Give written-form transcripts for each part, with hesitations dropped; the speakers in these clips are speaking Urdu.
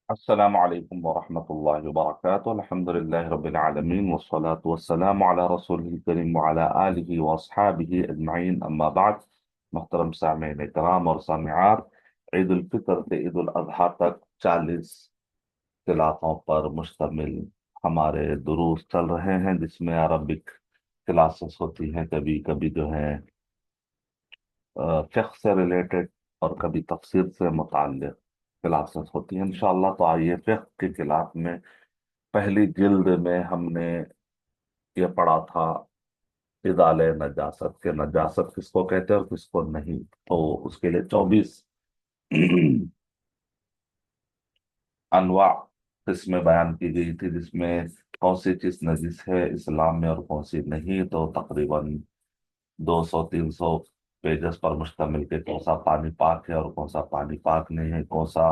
السلام عليكم ورحمة الله وبركاته. الحمد لله رب العالمين، والصلاة والسلام على رسوله الكريم وعلى آله وأصحابه أجمعين، أما بعد. محترم سامعین اکرام اور سامعات، عید الفطر سے عید الاضحیٰ تک 40 کلاسوں پر مشتمل ہمارے دروس چل رہے ہیں، جس میں عربک کلاسز ہوتی ہیں، کبھی کبھی جو ہے فقہ سے ریلیٹڈ اور کبھی تفسیر سے متعلق کلاسز ہوتی ہیں انشاءاللہ۔ تو آئیے، فقہ کی کلاس میں پہلی جلد میں ہم نے یہ پڑھا تھا ازالہ نجاست، کے نجاست کس کو کہتے ہیں اور کس کو نہیں۔ تو اس کے لیے 24 انواع قسمیں بیان کی گئی تھی، جس میں کون سی چیز نجس ہے اسلام میں اور کون سی نہیں۔ تو تقریباً 200 300 پیجز پر مشتمل کہ کون سا پانی پاک ہے اور کون سا پانی پاک نہیں ہے، کون سا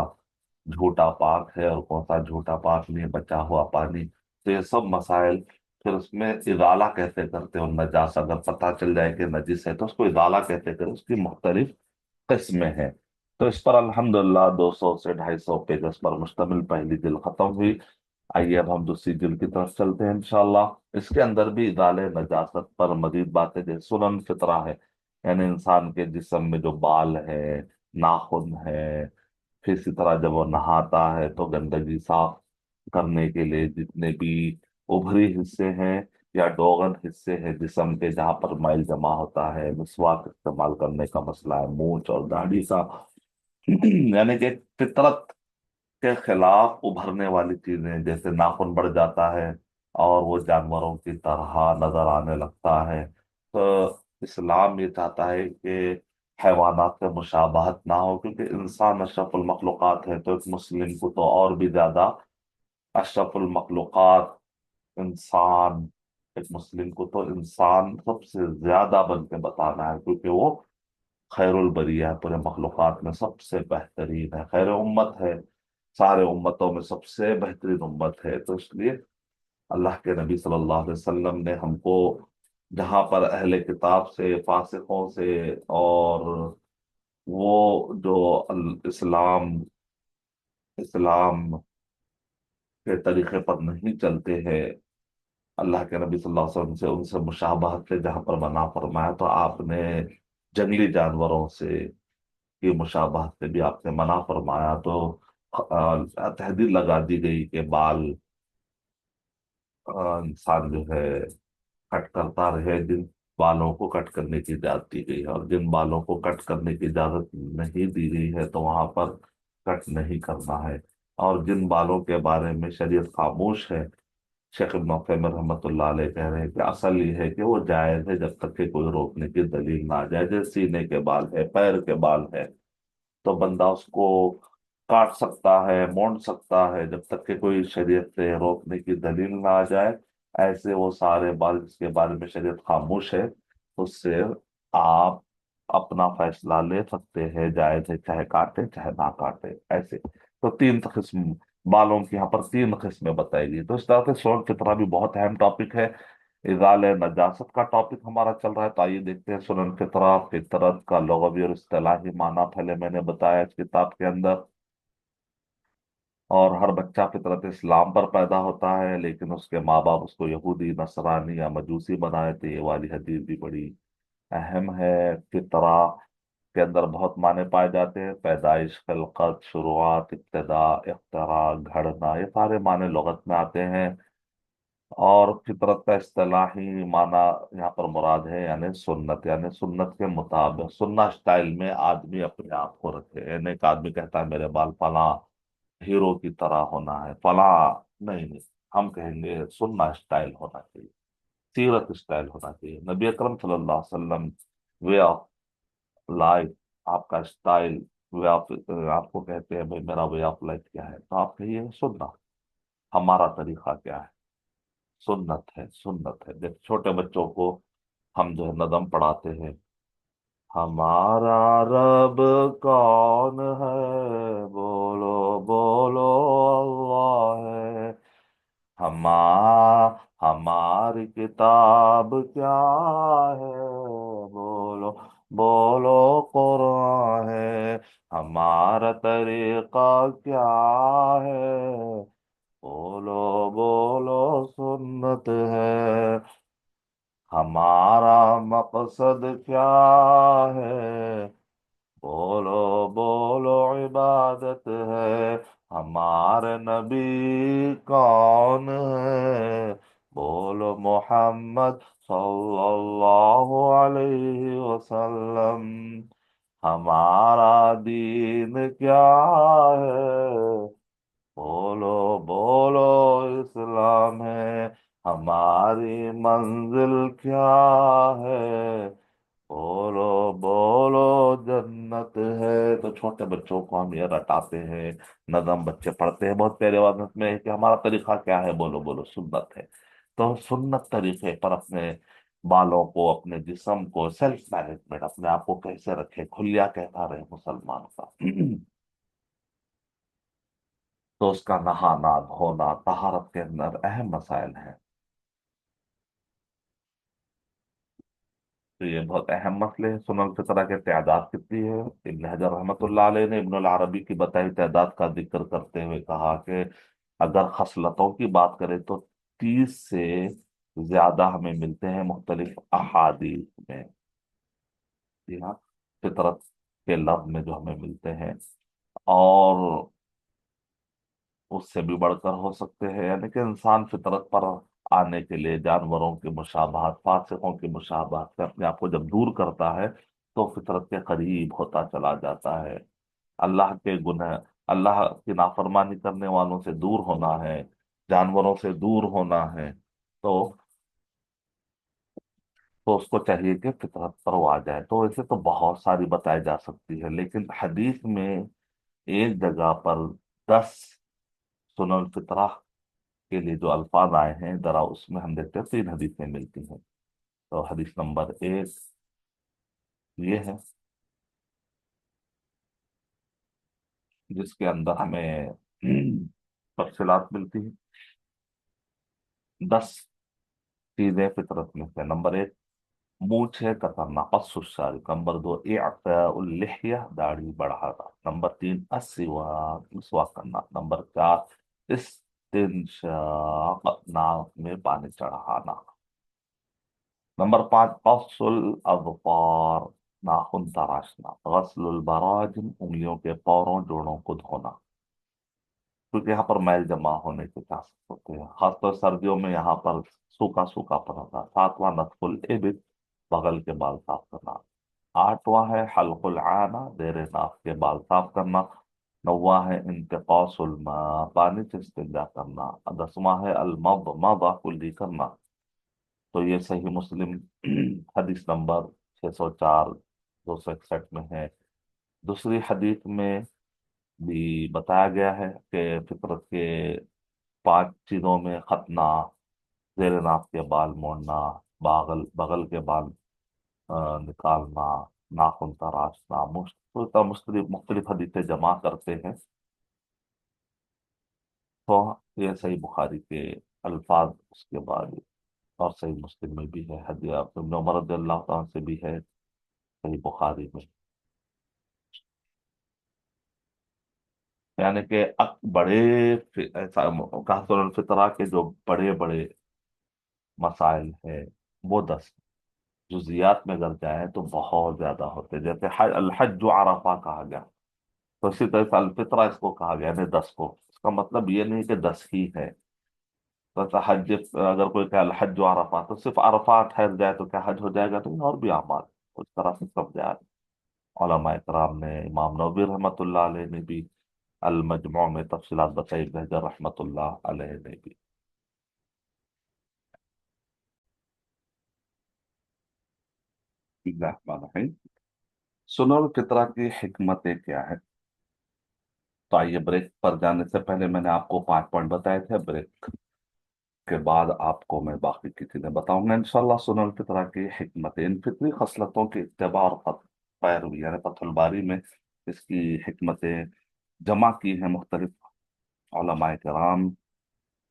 جھوٹا پاک ہے اور کون سا جھوٹا پاک نہیں ہے، بچا ہوا پانی۔ تو یہ سب مسائل، پھر اس میں ازالہ کیسے کرتے ہیں، نجاس اگر پتہ چل جائے کہ نجس ہے تو اس کو ازالہ کیسے کریں، اس کی مختلف قسمیں ہیں۔ تو اس پر الحمدللہ 200 سے 250 پیجز پر مشتمل پہلی جلد ختم ہوئی۔ آئیے اب ہم دوسری جلد کی طرف چلتے ہیں انشاءاللہ۔ اس کے اندر بھی ازالہ نجاست پر مزید باتیں، جیسے سنن فطرہ ہے، یعنی انسان کے جسم میں جو بال ہے، ناخن ہے، پھر اسی طرح جب وہ نہاتا ہے تو گندگی صاف کرنے کے لیے جتنے بھی ابھری حصے ہیں یا ڈوغن حصے ہیں جسم کے، جہاں پر میل جمع ہوتا ہے، مسواک استعمال کرنے کا مسئلہ ہے، مونچھ اور داڑھی کا یعنی کہ فطرت کے خلاف ابھرنے والی چیزیں، جیسے ناخن بڑھ جاتا ہے اور وہ جانوروں کی طرح نظر آنے لگتا ہے، تو اسلام یہ چاہتا ہے کہ حیوانات سے مشابہت نہ ہو، کیونکہ انسان اشرف المخلوقات ہے، تو ایک مسلم کو تو اور بھی زیادہ اشرف المخلوقات انسان، ایک مسلم کو تو انسان سب سے زیادہ بن کے بتانا ہے، کیونکہ وہ خیر البریہ ہے، پورے مخلوقات میں سب سے بہترین ہے، خیر امت ہے، سارے امتوں میں سب سے بہترین امت ہے۔ تو اس لیے اللہ کے نبی صلی اللہ علیہ وسلم نے ہم کو، جہاں پر اہل کتاب سے، فاسقوں سے اور وہ جو اسلام کے طریقے پر نہیں چلتے ہیں، اللہ کے نبی صلی اللہ علیہ وسلم سے ان سے مشابہت سے جہاں پر منع فرمایا، تو آپ نے جنگلی جانوروں سے کی مشابہت سے بھی آپ نے منع فرمایا۔ تو تحدید لگا دی گئی کہ بال انسان جو ہے کٹ کرتا رہے، جن بالوں کو کٹ کرنے کی اجازت دی گئی ہے، اور جن بالوں کو کٹ کرنے کی اجازت نہیں دی گئی ہے تو وہاں پر کٹ نہیں کرنا ہے، اور جن بالوں کے بارے میں شریعت خاموش ہے، شیخ ابن عثیمین رحمۃ اللہ علیہ کہہ رہے ہیں کہ اصل یہ ہے کہ وہ جائز ہے جب تک کہ کوئی روکنے کی دلیل نہ آ جائے، جیسے سینے کے بال ہے، پیر کے بال ہے، تو بندہ اس کو کاٹ سکتا ہے، مونڈ سکتا ہے، جب تک کہ کوئی شریعت سے روکنے کی دلیل نہ آ جائے۔ ایسے وہ سارے بال جس کے بارے میں شریعت خاموش ہے، اس سے آپ اپنا فیصلہ لے سکتے ہیں، جائز ہے، چاہے کاٹے چاہے نہ کاٹے۔ ایسے تو تین قسم بالوں کی یہاں پر تین قسمیں بتائی گئی۔ تو اس طرح سے سون فطرہ بھی بہت اہم ٹاپک ہے، ازالہ نجاست کا ٹاپک ہمارا چل رہا ہے۔ تو آئیے دیکھتے ہیں سنن فطرہ، فطرت کا لغوی اور اصطلاحی معنی پہلے میں نے بتایا اس کتاب کے اندر۔ اور ہر بچہ فطرت اسلام پر پیدا ہوتا ہے، لیکن اس کے ماں باپ اس کو یہودی، نصرانی یا مجوسی بنائے تھے، یہ والی حدیث بھی بڑی اہم ہے۔ فطرہ کے اندر بہت معنی پائے جاتے ہیں، پیدائش، خلقت، شروعات، ابتدا، اختراع، گھڑنا، یہ سارے معنی لغت میں آتے ہیں۔ اور فطرت کا اصطلاحی معنی یہاں پر مراد ہے یعنی سنت، یعنی سنت کے مطابق، سنت اسٹائل میں آدمی اپنے آپ کو رکھے، یعنی ایک آدمی کہتا ہے میرے بال فلاں ہیرو کی طرح ہونا ہے، فلاں نہیں، ہم کہیں گے سننا اسٹائل ہونا چاہیے، سیرت اسٹائل ہونا چاہیے، نبی اکرم صلی اللہ علیہ وسلم وے آف لائف، آپ کا اسٹائل، وے آف، آپ کو کہتے ہیں بھائی میرا وے آف لائف کیا ہے، تو آپ کہیے سننا، ہمارا طریقہ کیا ہے، سنت ہے، سنت ہے۔ جب چھوٹے بچوں کو ہم جو ہے نظم پڑھاتے ہیں، ہمارا رب کون ہے، بولو بولو اللہ ہے، ہماری کتاب کیا ہے، بولو بولو قرآن ہے، ہمارا طریقہ کیا ہے؟ بولو بولو سنت ہے، ہمارا مقصد کیا ہے؟ بولو بولو عبادت ہے، ہمارے نبی کون ہے؟ بولو محمد صلی اللہ علیہ وسلم، ہمارا دین کیا ہے؟ بولو بولو اسلام ہے، ہماری منزل کیا ہے؟ بولو بولو جنت ہے۔ تو چھوٹے بچوں کو ہم یہ رٹاتے ہیں، نظم بچے پڑھتے ہیں بہت پیارے وقت میں کہ ہمارا طریقہ کیا ہے؟ بولو بولو سنت ہے۔ تو سنت طریقے پر اپنے بالوں کو، اپنے جسم کو، سیلف مینجمنٹ، اپنے آپ کو کیسے رکھے، کھلیا کہتا رہے مسلمان کا تو اس کا نہانا دھونا طہارت کے اندر اہم مسائل ہیں۔ تو یہ بہت اہم مسئلے ہیں۔ سنن الفطرہ کے تعداد کتنی ہے؟ ابن حجر رحمۃ اللہ علیہ نے ابن العربی کی بتائی تعداد کا ذکر کرتے ہوئے کہا کہ اگر خصلتوں کی بات کریں تو 30 سے زیادہ ہمیں ملتے ہیں مختلف احادیث میں۔ جی ہاں، فطرت کے لفظ میں جو ہمیں ملتے ہیں، اور اس سے بھی بڑھ کر ہو سکتے ہیں، یعنی کہ انسان فطرت پر آنے کے لیے جانوروں کی مشابہت، فاسقوں کی مشابہت سے اپنے آپ کو جب دور کرتا ہے تو فطرت کے قریب ہوتا چلا جاتا ہے۔ اللہ کے گناہ، اللہ کی نافرمانی کرنے والوں سے دور ہونا ہے، جانوروں سے دور ہونا ہے، تو تو اس کو چاہیے کہ فطرت پر وہ آ جائے۔ تو ایسے تو بہت ساری بتائی جا سکتی ہے، لیکن حدیث میں ایک جگہ پر 10 سنن الفطرہ کے لیے جو الفاظ آئے ہیں، ذرا اس میں ہم دیکھتے ہیں 3 حدیثیں ملتی ہیں۔ تو حدیث نمبر 1 یہ ہے جس کے اندر ہمیں تفصیلات ملتی ہیں۔ 10 چیزیں فطرت میں سے: نمبر 1 مونچھیں کترنا، قص الشارب۔ نمبر 2 اعفاء اللحیہ، داڑھی بڑھانا۔ نمبر 3 السواک، مسواک کرنا۔ نمبر 4 استنشاق، ناک میں پانی چڑھانا۔ نمبر 5 قص الاظفار، ناخن تراشنا۔ غسل البراجم، انگلیوں کے پوروں جوڑوں کو دھونا، کیونکہ یہاں پر میل جمع ہونے کے چانس ہوتے ہیں، خاص طور سردیوں میں یہاں پر سوکھا سوکھا پن ہوتا ہے۔ 7واں نتف الابط، بغل کے بال صاف کرنا۔ 8واں ہے حلق العانہ، زیر ناف کے بال صاف کرنا۔ 9واں ہے انتقاص الماء، پانی سے استنجا کرنا۔ 10واں ہے المضمضہ، کلی کرنا۔ تو یہ صحیح مسلم حدیث نمبر 604 261 میں ہے۔ دوسری حدیث میں بھی بتایا گیا ہے کہ فطرت کے 5 چیزوں میں ختنہ، زیر ناف کے بال موڑنا، بغل کے بال نکالنا، ناخن تراشنا، مختلف مختلف حدیثیں جمع کرتے ہیں۔ تو یہ صحیح بخاری کے الفاظ اس کے بعد، اور صحیح مسلم میں بھی ہے، حدیث ابن عمر رضی اللہ تعالیٰ سے بھی ہے صحیح بخاری میں۔ یعنی کہ بڑے ایسا کہا الفطرہ کے جو بڑے بڑے مسائل ہے وہ 10، جزیات میں اگر جائیں تو بہت زیادہ ہوتے ہیں، جیسے الحج عرفہ کہا گیا، تو اسی طرح سے الفطرہ اس کو کہا گیا، یعنی 10 کو۔ اس کا مطلب یہ نہیں کہ 10 ہی ہے۔ تو ایسا حج، اگر کوئی کہ الحج عرفہ تو صرف عرفہ ٹھہر جائے تو کیا حج ہو جائے گا؟ تو اور بھی اعمال اس طرح سے سب جائے۔ علماء کرام نے، امام نووی رحمۃ اللہ علیہ نے بھی المجموع میں تفصیلات بتائی، بہجر رحمۃ اللہ علیہ نے بھی۔ بسم اللہ الرحمن الرحیم۔ سنن الفطرہ کی حکمتیں کیا ہے؟ تو آئیے، بریک پر جانے سے پہلے میں نے آپ کو 5 پوائنٹ بتائے تھے، بریک کے بعد آپ کو میں باقی کی چیزیں بتاؤں گا انشاءاللہ۔ سنن الفطرہ کی حکمتیں، ان فطری خصلتوں کی اتباع اور پیروی، یعنی فتح الباری میں اس کی حکمتیں جمع کی ہیں مختلف علماء کرام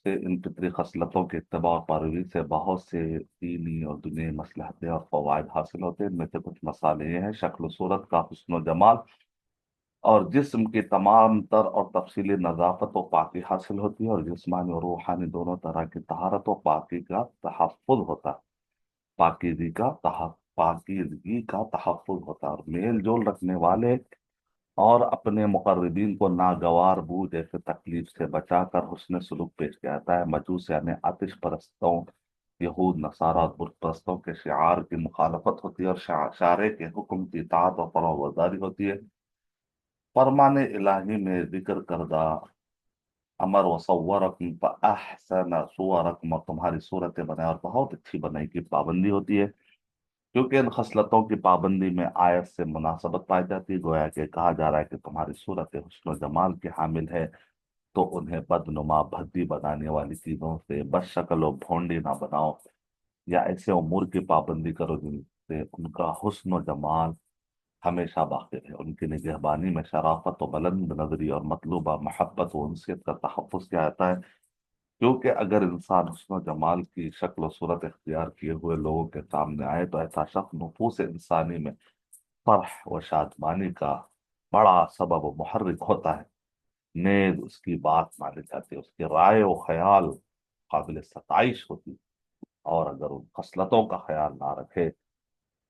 سے۔ ان فطری خصلتوں کے اتباع اور پیروی سے بہت سے دینی اور دنیاوی مصلحتیں اور فوائد حاصل ہوتے ہیں۔ ان میں سے کچھ مسائل یہ ہیں: شکل و صورت کا حسن و جمال، اور جسم کی تمام تر اور تفصیلی نظافت و پاکی حاصل ہوتی ہے، اور جسمانی اور روحانی دونوں طرح کی طہارت و پاکی کا تحفظ ہوتا ہے، پاکیزگی کا تحفظ ہوتا ہے، اور میل جول رکھنے والے اور اپنے مقربین کو ناگوار بو جیسے تکلیف سے بچا کر حسن سلوک پیش کیا جاتا ہے۔ مجوس یعنی آتش پرستوں، یہود نصارہ اور بت پرستوں کے شعار کی مخالفت ہوتی ہے، اور شارع کے حکم کی اطاعت اور فرمانبرداری ہوتی ہے۔ فرمان الہی میں ذکر کردہ امر وصورکم فاحسن صورکم، اور تمہاری صورتیں بنائے اور بہت اچھی بنائی کی پابندی ہوتی ہے، کیونکہ ان خصلتوں کی پابندی میں آیت سے مناسبت پائی جاتی ہے، گویا کہ کہا جا رہا ہے کہ تمہاری صورت حسن و جمال کی حامل ہے، تو انہیں بدنما بھدی بنانے والی چیزوں سے بد شکل و بھونڈی نہ بناؤ، یا ایسے امور کی پابندی کرو جن سے ان کا حسن و جمال ہمیشہ باقی رہے۔ ان کی نگہبانی میں شرافت و بلند نظری اور مطلوبہ محبت و انسیت کا تحفظ کیا جاتا ہے، کیونکہ اگر انسان حسن و جمال کی شکل و صورت اختیار کیے ہوئے لوگوں کے سامنے آئے تو ایسا شخص نفوس انسانی میں فرح و شادمانی کا بڑا سبب و محرک ہوتا ہے، نیز اس کی بات مانی جاتی ہے، اس کی رائے و خیال قابل ستائش ہوتی ہے، اور اگر ان خصلتوں کا خیال نہ رکھے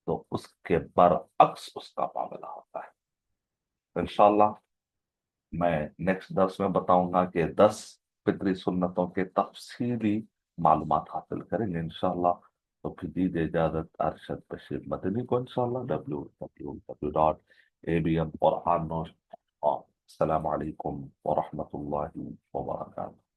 تو اس کے برعکس اس کا معاملہ ہوتا ہے۔ انشاءاللہ میں نیکسٹ درس میں بتاؤں گا کہ 10 فطری سنتوں کے تفصیلی معلومات حاصل کریں گے انشاءاللہ۔ تو پھر دیجیے اجازت ارشد بشیر مدنی کو، انشاءاللہ www.abmquran. السلام علیکم ورحمۃ اللہ وبرکاتہ۔